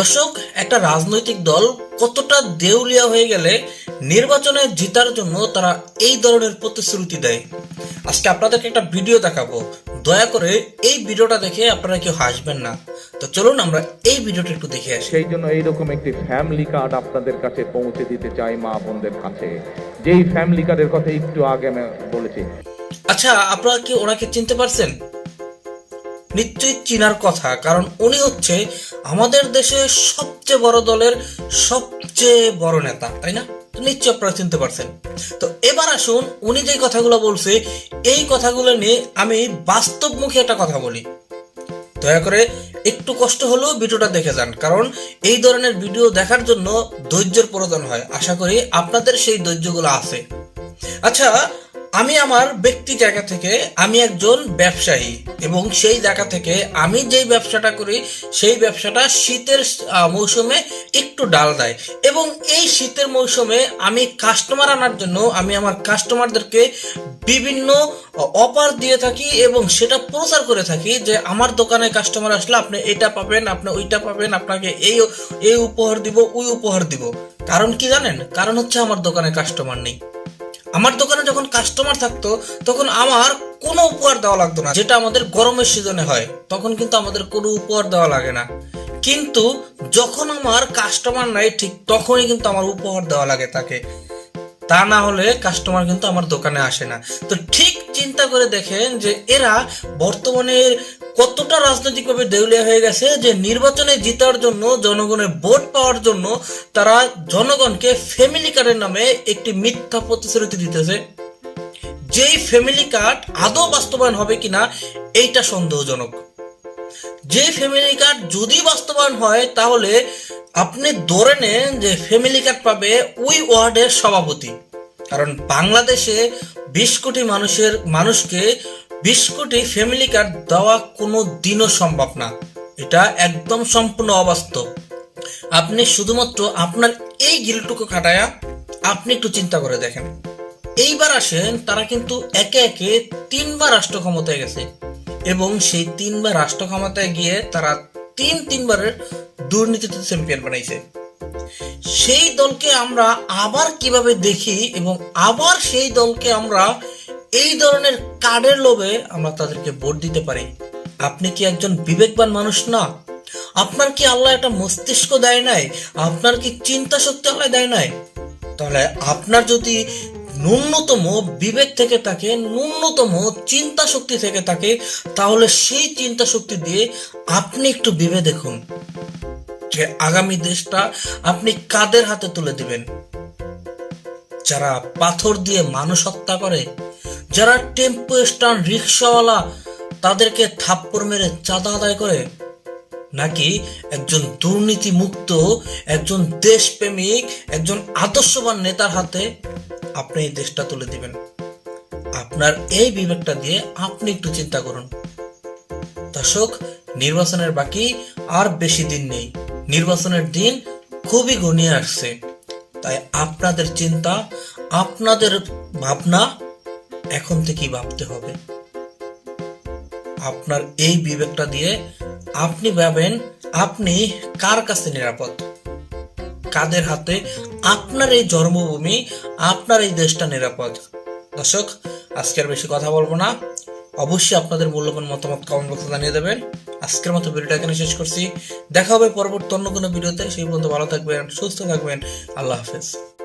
দর্শক, একটা রাজনৈতিক দল কতটা দেউলিয়া হয়ে গেলে নির্বাচনে জেতার জন্য তারা এই ধরনের প্রতিশ্রুতি দেয়। আজকে আপনাদেরকে একটা ভিডিও দেখাবো, দয়া করে এই ভিডিওটা দেখে আপনারা কেউ হাসবেন না। তো চলুন আমরা এই ভিডিওটা একটু দেখে আসি। সেই জন্য এইরকম একটি ফ্যামিলি কার্ড আপনাদের কাছে পৌঁছে দিতে চাই মা বোনদের কাছে, যেই ফ্যামিলি কার্ডের কথা একটু আগে আমি বলেছি। আচ্ছা, আপনারা কি ওনাকে চিনতে পারছেন? নিশ্চয়ই চিনার কথা, কারণ উনি হচ্ছে আমাদের দেশের সবচেয়ে বড় দলের সবচেয়ে বড় নেতা, তাই না? নিশ্চয় আপনারা চিনতে পারছেন। তো এবার আসুন, উনি যে কথাগুলো বলছে এই কথাগুলো নিয়ে আমি বাস্তবমুখী একটা কথা বলি। দয়া করে একটু কষ্ট হলেও ভিডিওটা দেখে যান, কারণ এই ধরনের ভিডিও দেখার জন্য ধৈর্যের প্রয়োজন হয়। আশা করি আপনাদের সেই ধৈর্যগুলো আছে। আচ্ছা, আমি আমার ব্যক্তি জায়গা থেকে আমি একজন ব্যবসায়ী, এবং সেই জায়গা থেকে আমি যেই ব্যবসাটা করি সেই ব্যবসাটা শীতের মৌসুমে একটু ডাল দেয়, এবং এই শীতের মৌসুমে আমি কাস্টমার আনার জন্য আমি আমার কাস্টমারদেরকে বিভিন্ন অফার দিয়ে থাকি এবং সেটা প্রচার করে থাকি যে আমার দোকানে কাস্টমার আসলে আপনি এটা পাবেন, আপনি ওইটা পাবেন, আপনাকে এই উপহার দিব, ওই উপহার দিব। কারণ কি জানেন? কারণ হচ্ছে আমার দোকানে কাস্টমার নেই। আমার দোকানে যখন কাস্টমার থাকতো তখন আমার কোনো উপহার দেওয়া লাগতো না, যেটা আমাদের গরমের সিজনে হয়, তখন কিন্তু আমাদের কোনো উপহার দেওয়া লাগে না। কিন্তু যখন আমার কাস্টমার নাই, ঠিক তখনই কিন্তু আমার উপহার দেওয়া লাগে তাকে। তা না হলে কাস্টমার কিন্তু আমার দোকানে আসে না। তো ঠিক চিন্তা করে দেখেন যে এরা বর্তমানে কতটা রাজনৈতিকভাবে দেউলিয়া হয়ে গেছে যে নির্বাচনে জেতার জন্য, জনগণের ভোট পাওয়ার জন্য তারা জনগণকে ফ্যামিলি কার্ডের নামে একটি মিথ্যা প্রতিশ্রুতি দিতেছে। যেই ফ্যামিলি কার্ড আদৌ বাস্তবায়ন হবে কিনা এইটা সন্দেহজনক। যে ফ্যামিলি কার্ড যদি বাস্তবায়ন হয় তাহলে আপনি ধরে নেন যে ফ্যামিলি কার্ড পাবে ওই ওয়ার্ডের সভাপতি। কারণ বাংলাদেশে 20 কোটি মানুষকে 20 কোটি ফ্যামিলি কার্ড দেওয়া কোনো দিনও সম্ভব না। এটা একদম সম্পূর্ণ অবাস্তব। আপনি শুধুমাত্র আপনার এই গিলটুকু খাটায়া আপনি একটু চিন্তা করে দেখেন। এইবার আসেন, তারা কিন্তু একে একে 3বার রাষ্ট্র ক্ষমতায় গেছে, এবং সেই 3বার রাষ্ট্র ক্ষমতায় গিয়ে তারা তিনবারের দুর্নীতিতে চ্যাম্পিয়ন বানাইছে। সেই দলকে আমরা আবার কিভাবে দেখি, এবং আবার সেই দলকে আমরা এই ধরনের কার্ডের লোভে আমরা তাদেরকে ভোট দিতে পারি। আপনি কি একজন বিবেকবান মানুষ না? আপনার কি আল্লাহ একটা মস্তিষ্ক দেয় নাই? আপনার কি চিন্তা শক্তি আল্লাহ দেয় নাই? তাহলে আপনার যদি ন্যূনতম বিবেক থেকে থাকে, ন্যূনতম চিন্তা শক্তি থেকে থাকে, তাহলে সেই চিন্তা শক্তি দিয়ে আপনি একটু ভেবে দেখুন যে আগামী দেশটা আপনি কাদের হাতে তুলে দিবেন। যারা পাথর দিয়ে মানুষ হত্যা করে, যারা টেম্পো স্ট্যান্ড রিক্সাওয়ালা তাদেরকে থাপ্পড় মেরে চাঁদা আদায় করে, নাকি একজন দুর্নীতি মুক্ত, একজন দেশপ্রেমিক, একজন আদর্শবান নেতার হাতে আপনি এই দেশটা তুলে দিবেন? আপনার এই বিবেকটা দিয়ে আপনি একটু চিন্তা করুন। দর্শক, নির্বাচনের বাকি আর বেশি দিন নেই, নির্বাচনের দিন খুবই ঘনিয়ে আসছে। তাই আপনাদের চিন্তা, আপনাদের ভাবনা এখন থেকেই ভাবতে হবে। আপনার এই বিবেকটা দিয়ে আপনি ভাবেন আপনি কার কাছে নিরাপদ, কাদের হাতে আপনার এই জন্মভূমি, আপনার এই দেশটা নিরাপদ। দর্শক, আজকে আর বেশি কথা বলবো না। অবশ্যই আপনাদের মূল্যবান মতামত কমেন্ট বক্সে জানিয়ে দেবেন। আজকের মতো ভিডিওটা এখানে শেষ করছি। দেখা হবে পরবর্তী অন্য কোনো ভিডিওতে। সেই পর্যন্ত ভালো থাকবেন, সুস্থ থাকবেন। আল্লাহ হাফেজ।